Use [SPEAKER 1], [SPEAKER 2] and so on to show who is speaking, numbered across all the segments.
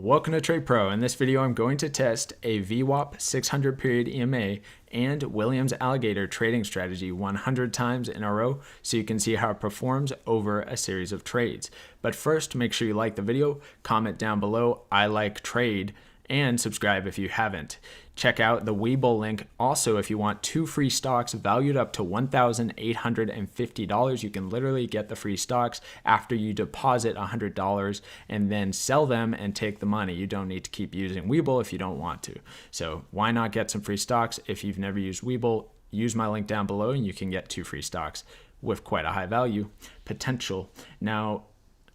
[SPEAKER 1] Welcome to Trade Pro. In this video, I'm going to test a VWAP 600 period EMA and Williams Alligator trading strategy 100 times in a row so you can see how it performs over a series of trades. But first, make sure you like the video, comment down below, I like trade, and subscribe if you haven't. Check out the Webull link also if you want 2 free stocks valued up to $1,850. You can literally get the free stocks after you deposit $100 and then sell them and take the money. You don't need to keep using Webull if you don't want to. So why not get some free stocks? If you've never used Webull, use my link down below and you can get 2 free stocks with quite a high value potential. Now,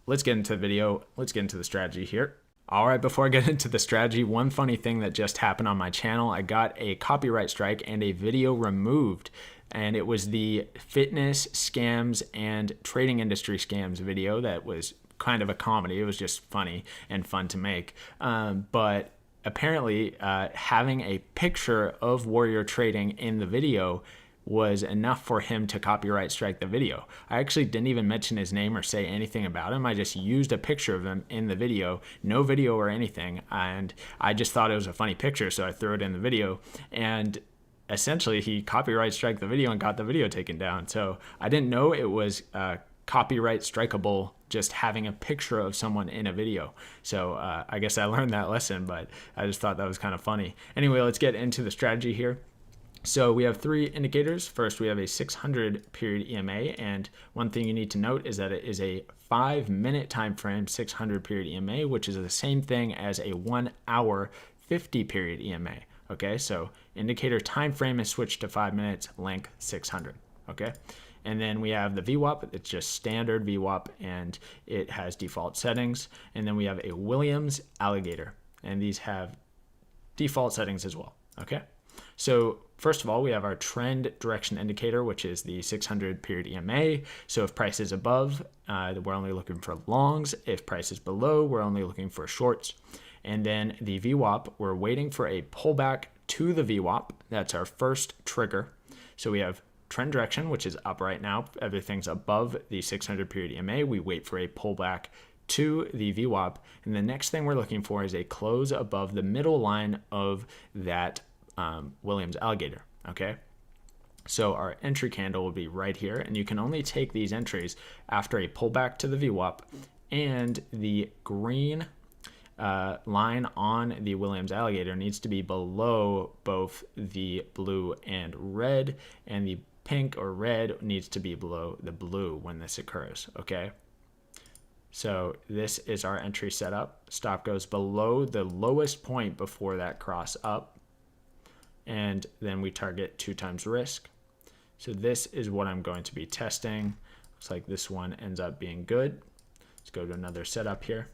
[SPEAKER 1] let's get into the video. Let's get into the strategy here. All right, before I get into the strategy, one funny thing that just happened on my channel, I got a copyright strike and a video removed, and it was the fitness scams and trading industry scams video that was kind of a comedy. It was just funny and fun to make. But apparently having a picture of Warrior Trading in the video was enough for him to copyright strike the video. I actually didn't even mention his name or say anything about him. I just used a picture of him in the video, no video or anything, and I just thought it was a funny picture, so I threw it in the video, and essentially he copyright struck the video and got the video taken down. So I didn't know it was copyright strikeable just having a picture of someone in a video. So I guess I learned that lesson, but I just thought that was kind of funny. Anyway, let's get into the strategy here. So we have 3 indicators. First, we have a 600 period EMA, and one thing you need to note is that it is a 5-minute time frame 600 period EMA, which is the same thing as a 1 hour 50 period EMA. Okay, so indicator time frame is switched to 5 minutes, length 600. Okay, and then we have the VWAP. It's just standard VWAP, and it has default settings. And then we have a Williams Alligator, and these have default settings as well. Okay. So first of all, we have our trend direction indicator, which is the 600 period EMA. So if price is above, we're only looking for longs. If price is below, we're only looking for shorts. And then the VWAP, we're waiting for a pullback to the VWAP. That's our first trigger. So we have trend direction, which is up right now. Everything's above the 600 period EMA. We wait for a pullback to the VWAP. And the next thing we're looking for is a close above the middle line of that Williams Alligator. Okay, so our entry candle will be right here, and you can only take these entries after a pullback to the VWAP and the green line on the Williams Alligator needs to be below both the blue and red, and the pink or red needs to be below the blue when this occurs. Okay, so this is our entry setup. Stop goes below the lowest point before that cross up, and then we target 2 times risk. So this is what I'm going to be testing. Looks like this one ends up being good. Let's go to another setup here.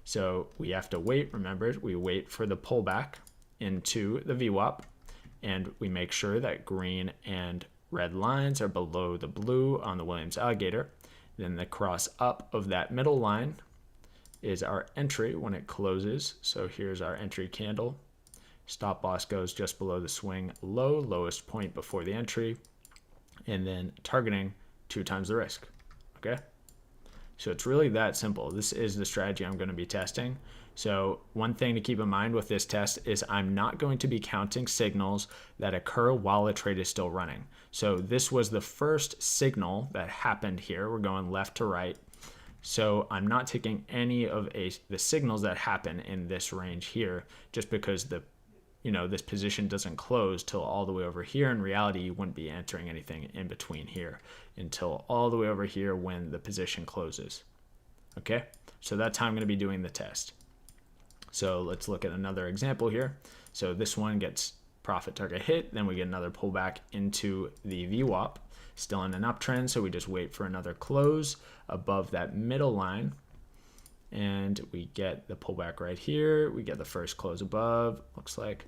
[SPEAKER 1] So we have to wait. Remember, we wait for the pullback into the VWAP, and we make sure that green and red lines are below the blue on the Williams Alligator. Then the cross up of that middle line is our entry when it closes. So here's our entry candle. Stop loss goes just below the swing low, lowest point before the entry, and then targeting 2 times the risk. Okay, so it's really that simple. This is the strategy I'm going to be testing. So one thing to keep in mind with this test is I'm not going to be counting signals that occur while a trade is still running. So this was the first signal that happened here. We're going left to right. So I'm not taking any of the signals that happen in this range here, just because this position doesn't close till all the way over here. In reality, you wouldn't be entering anything in between here until all the way over here when the position closes. Okay, so that's how I'm going to be doing the test. So let's look at another example here. So this one gets profit target hit, then we get another pullback into the VWAP, still in an uptrend, so we just wait for another close above that middle line. And we get the pullback right here. We get the first close above. Looks like,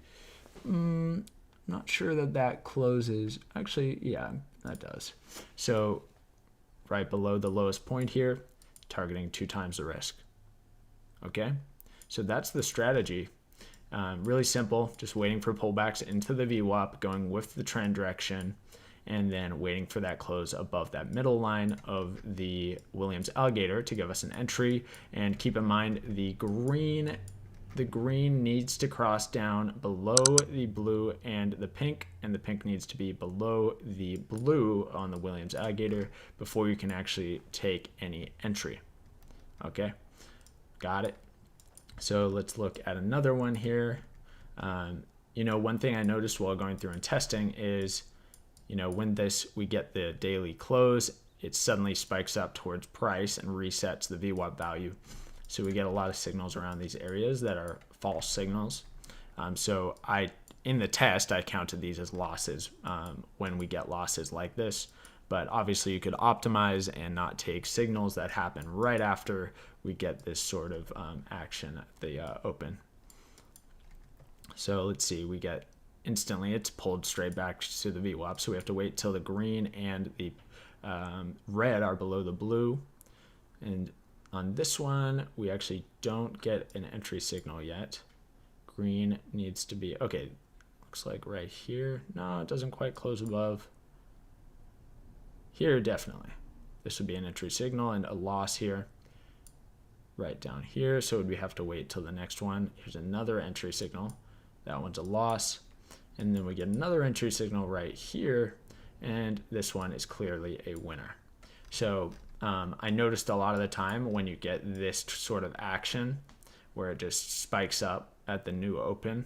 [SPEAKER 1] not sure that closes. Actually, yeah, that does. So right below the lowest point here, targeting 2 times the risk. Okay, so that's the strategy. Really simple, just waiting for pullbacks into the VWAP, going with the trend direction, and then waiting for that close above that middle line of the Williams Alligator to give us an entry. And keep in mind the green the green needs to cross down below the blue and the pink needs to be below the blue on the Williams Alligator before you can actually take any entry. Okay, got it. So let's look at another one here. One thing I noticed while going through and testing is, when we get the daily close, it suddenly spikes up towards price and resets the VWAP value. So we get a lot of signals around these areas that are false signals. So in the test, I counted these as losses when we get losses like this. But obviously you could optimize and not take signals that happen right after we get this sort of action at the open. So let's see, we get instantly, it's pulled straight back to the VWAP. So we have to wait till the green and the red are below the blue. And on this one, we actually don't get an entry signal yet. Green needs to be, okay, looks like right here. No, it doesn't quite close above. Here, definitely. This would be an entry signal and a loss here. Right down here, so we have to wait till the next one. Here's another entry signal. That one's a loss. And then we get another entry signal right here, and this one is clearly a winner. So I noticed a lot of the time when you get this sort of action where it just spikes up at the new open,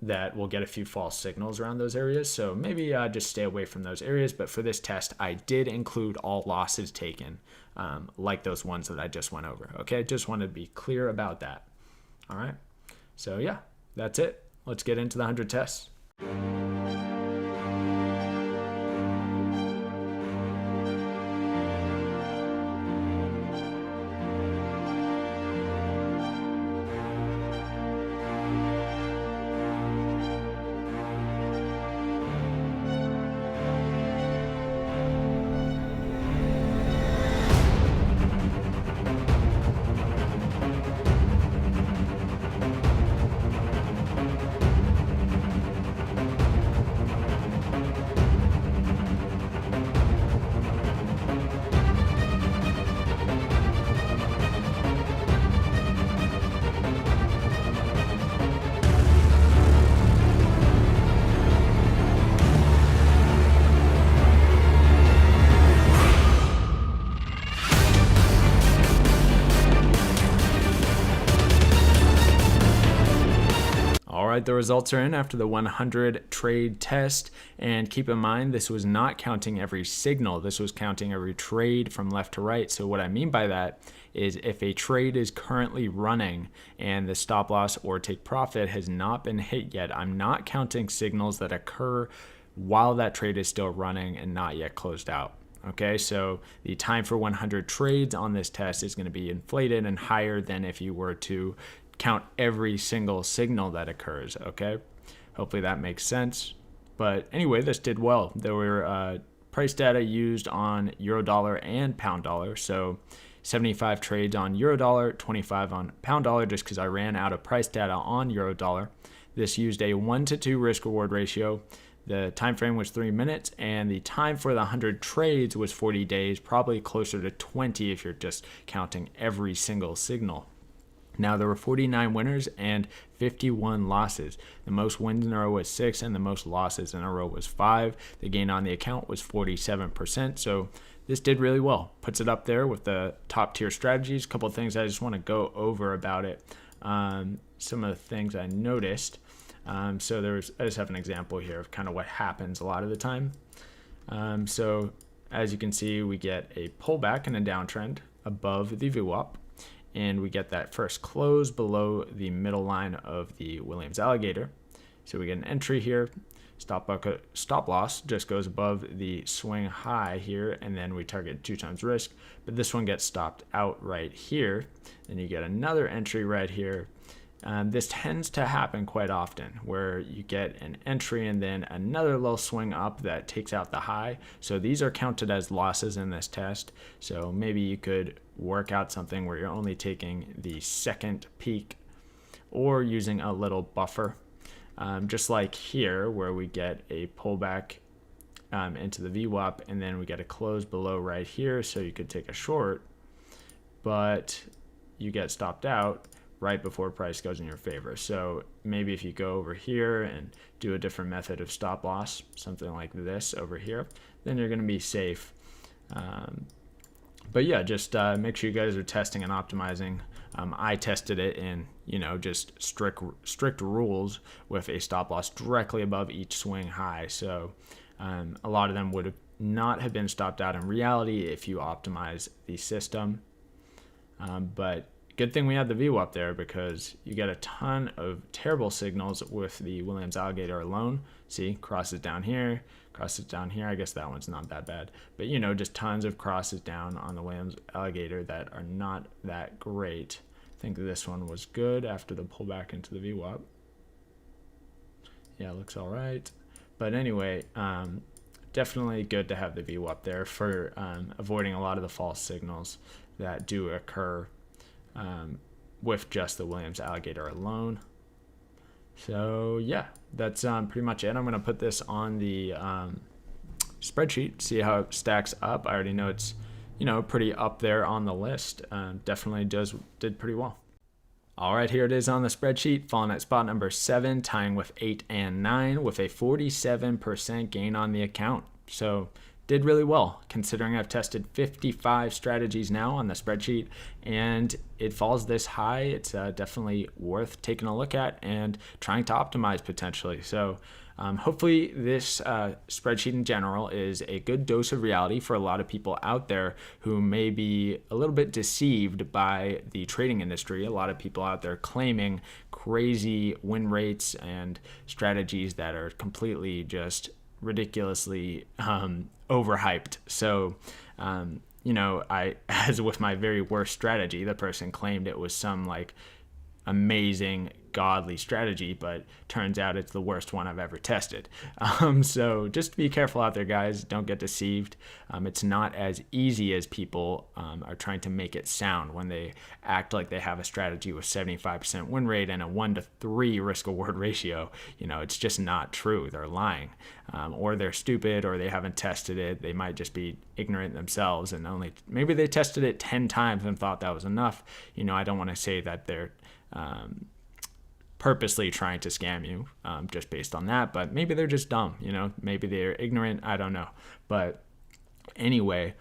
[SPEAKER 1] that we'll get a few false signals around those areas. So maybe just stay away from those areas. But for this test, I did include all losses taken, like those ones that I just went over. Okay, just want to be clear about that. All right, so yeah, that's it. Let's get into the 100 tests. All right, the results are in after the 100 trade test, and keep in mind this was not counting every signal. This was counting every trade from left to right. So what I mean by that is if a trade is currently running and the stop loss or take profit has not been hit yet, I'm not counting signals that occur while that trade is still running and not yet closed out. Okay, so the time for 100 trades on this test is going to be inflated and higher than if you were to count every single signal that occurs. Okay, hopefully that makes sense. But anyway, this did well. There were price data used on Eurodollar and Pound Dollar. So 75 trades on Eurodollar, 25 on Pound Dollar, just because I ran out of price data on Eurodollar. This used a 1-to-2 risk reward ratio. The time frame was 3 minutes, and the time for the 100 trades was 40 days, probably closer to 20 if you're just counting every single signal. Now, there were 49 winners and 51 losses. The most wins in a row was 6, and the most losses in a row was 5. The gain on the account was 47%. So this did really well. Puts it up there with the top tier strategies. A couple of things I just want to go over about it. Some of the things I noticed. I just have an example here of kind of what happens a lot of the time. So as you can see, we get a pullback and a downtrend above the VWAP. And we get that first close below the middle line of the Williams Alligator. So we get an entry here. Stop loss just goes above the swing high here, and then we target 2 times risk. But this one gets stopped out right here. Then you get another entry right here. This tends to happen quite often, where you get an entry and then another little swing up that takes out the high. So these are counted as losses in this test. So maybe you could work out something where you're only taking the second peak or using a little buffer. Just like here, where we get a pullback into the VWAP, and then we get a close below right here. So you could take a short, but you get stopped out. right before price goes in your favor. So maybe if you go over here and do a different method of stop loss, something like this over here, then you're going to be safe. But yeah, just make sure you guys are testing and optimizing. I tested it in, just strict rules with a stop loss directly above each swing high. So a lot of them would not have been stopped out in reality if you optimize the system. But good thing we had the VWAP there, because you get a ton of terrible signals with the Williams Alligator alone. See, crosses down here, crosses down here. I guess that one's not that bad. But, just tons of crosses down on the Williams Alligator that are not that great. I think this one was good after the pullback into the VWAP. Yeah, looks all right. But anyway, definitely good to have the VWAP there for avoiding a lot of the false signals that do occur with just the Williams Alligator alone. So yeah, that's pretty much it. I'm going to put this on the spreadsheet, see how it stacks up. I already know it's pretty up there on the list. Definitely did pretty well. All right, here it is on the spreadsheet, falling at spot number 7, tying with 8 and 9 with a 47% gain on the account. So did really well, considering I've tested 55 strategies now on the spreadsheet, and it falls this high. It's definitely worth taking a look at and trying to optimize potentially. So hopefully this spreadsheet in general is a good dose of reality for a lot of people out there who may be a little bit deceived by the trading industry. A lot of people out there claiming crazy win rates and strategies that are completely just ridiculously overhyped. So as with my very worst strategy, the person claimed it was some like amazing godly strategy, but turns out it's the worst one I've ever tested. So just be careful out there, guys. Don't get deceived. It's not as easy as people are trying to make it sound when they act like they have a strategy with 75% win rate and a 1-to-3 risk reward ratio. It's just not true. They're lying, or they're stupid, or they haven't tested it. They might just be ignorant themselves, and maybe they tested it 10 times and thought that was enough. I don't want to say that they're purposely trying to scam you just based on that, but maybe they're just dumb, maybe they're ignorant. I don't know. But anyway,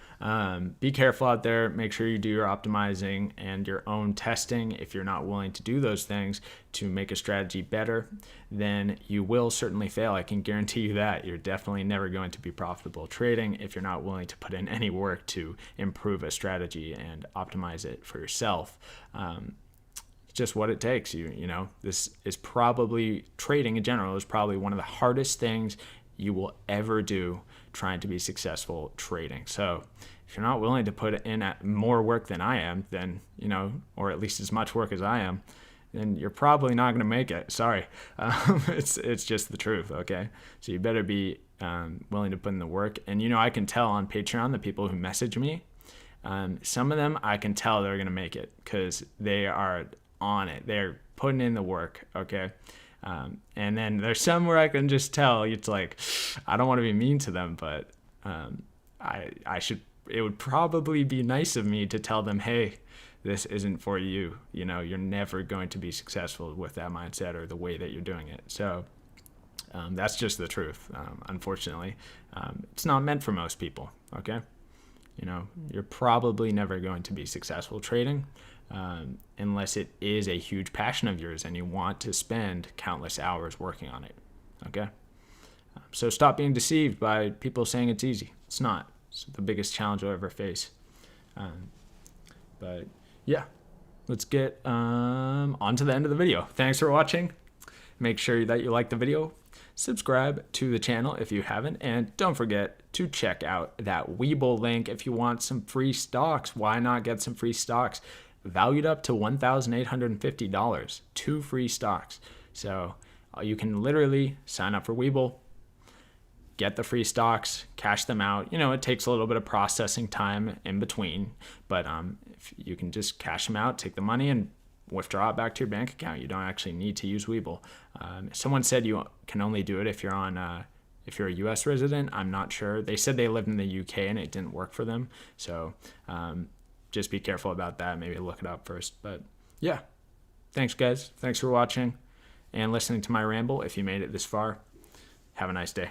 [SPEAKER 1] be careful out there. Make sure you do your optimizing and your own testing. If you're not willing to do those things to make a strategy better, then you will certainly fail. I can guarantee you that. You're definitely never going to be profitable trading if you're not willing to put in any work to improve a strategy and optimize it for yourself. Just what it takes. This is probably, trading in general is probably one of the hardest things you will ever do trying to be successful trading. So if you're not willing to put in more work than I am, then, or at least as much work as I am, then you're probably not going to make it. Sorry. It's just the truth. Okay. So you better be willing to put in the work. And, I can tell on Patreon, the people who message me, some of them, I can tell they're going to make it because they are on it. They're putting in the work. Okay. And then there's some where I can just tell it's like, I don't want to be mean to them, but it would probably be nice of me to tell them, hey, this isn't for you. You're never going to be successful with that mindset or the way that you're doing it. So that's just the truth. Unfortunately, it's not meant for most people. Okay. You're probably never going to be successful trading unless it is a huge passion of yours and you want to spend countless hours working on it. Okay? So stop being deceived by people saying it's easy. It's not. It's the biggest challenge you'll ever face. But yeah, let's get on to the end of the video. Thanks for watching. Make sure that you like the video. Subscribe to the channel if you haven't, and don't forget to check out that Webull link if you want some free stocks. Why not get some free stocks? Valued up to $1,850, 2 free stocks. So you can literally sign up for Webull, get the free stocks, cash them out. It takes a little bit of processing time in between, but if you can just cash them out, take the money, and withdraw it back to your bank account. You don't actually need to use Webull. Someone said you can only do it if you're a U.S. resident. I'm not sure. They said they lived in the U.K. and it didn't work for them. So just be careful about that. Maybe look it up first. But yeah, Thanks, guys. Thanks for watching and listening to my ramble. If you made it this far, have a nice day.